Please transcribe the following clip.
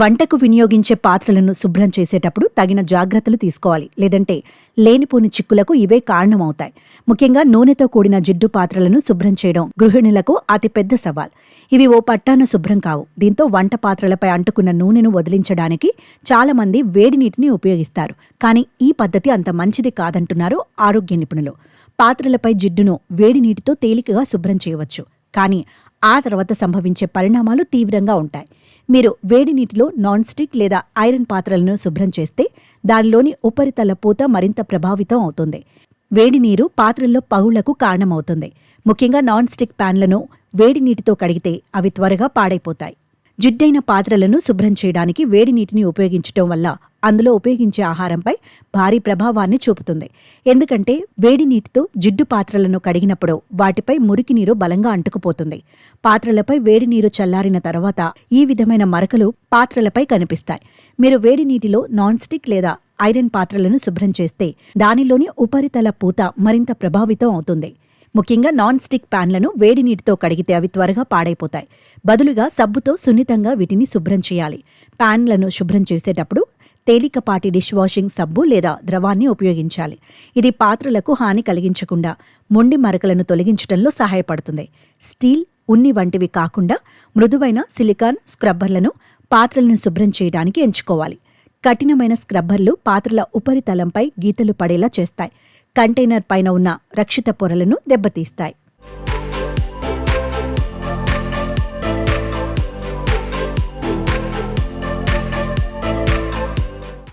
వంటకు వినియోగించే పాత్రలను శుభ్రం చేసేటప్పుడు తగిన జాగ్రత్తలు తీసుకోవాలి, లేదంటే లేనిపోని చిక్కులకు ఇవే కారణమవుతాయి. ముఖ్యంగా నూనెతో కూడిన జిడ్డు పాత్రలను శుభ్రం చేయడం గృహిణులకు అతిపెద్ద సవాల్. ఇవి ఓ పట్టాన శుభ్రం కావు. దీంతో వంట పాత్రలపై అంటుకున్న నూనెను వదిలించడానికి చాలామంది వేడి నీటిని ఉపయోగిస్తారు. కానీ ఈ పద్ధతి అంత మంచిది కాదంటున్నారు ఆరోగ్య నిపుణులు. పాత్రలపై జిడ్డును వేడి నీటితో తేలికగా శుభ్రం చేయవచ్చు, కానీ ఆ తర్వాత సంభవించే పరిణామాలు తీవ్రంగా ఉంటాయి. మీరు వేడి నీటిలో నాన్ స్టిక్ లేదా ఐరన్ పాత్రలను శుభ్రం చేస్తే దానిలోని ఉపరితల పూత మరింత ప్రభావితం అవుతుంది. వేడి నీరు పాత్రల్లో పగుళ్లకు కారణమవుతుంది. ముఖ్యంగా నాన్ స్టిక్ ప్యాన్లను వేడి నీటితో కడిగితే అవి త్వరగా పాడైపోతాయి. జిడ్డైన పాత్రలను శుభ్రం చేయడానికి వేడి నీటిని ఉపయోగించటం వల్ల అందులో ఉపయోగించే ఆహారంపై భారీ ప్రభావాన్ని చూపుతుంది. ఎందుకంటే వేడి నీటితో జిడ్డు పాత్రలను కడిగినప్పుడు వాటిపై మురికి నీరు బలంగా అంటుకుపోతుంది. పాత్రలపై వేడి నీరు చల్లారిన తర్వాత ఈ విధమైన మరకలు పాత్రలపై కనిపిస్తాయి. మీరు వేడి నీటిలో నాన్ స్టిక్ లేదా ఐరన్ పాత్రలను శుభ్రం చేస్తే దానిలోని ఉపరితల పూత మరింత ప్రభావితం అవుతుంది. ముఖ్యంగా నాన్ స్టిక్ ప్యాన్లను వేడి నీటితో కడిగితే అవి త్వరగా పాడైపోతాయి. బదులుగా సబ్బుతో సున్నితంగా వీటిని శుభ్రం చేయాలి. ప్యాన్లను శుభ్రం చేసేటప్పుడు తేలికపాటి డిష్ వాషింగ్ సబ్బు లేదా ద్రవాన్ని ఉపయోగించాలి. ఇది పాత్రలకు హాని కలిగించకుండా మొండి మరకలను తొలగించడంలో సహాయపడుతుంది. స్టీల్, ఉన్ని వంటివి కాకుండా మృదువైన సిలికాన్ స్క్రబ్బర్లను పాత్రలను శుభ్రం చేయడానికి ఎంచుకోవాలి. కఠినమైన స్క్రబ్బర్లు పాత్రల ఉపరితలంపై గీతలు పడేలా చేస్తాయి. కంటైనర్ పైన ఉన్న రక్షిత పొరలను దెబ్బతీస్తాయి.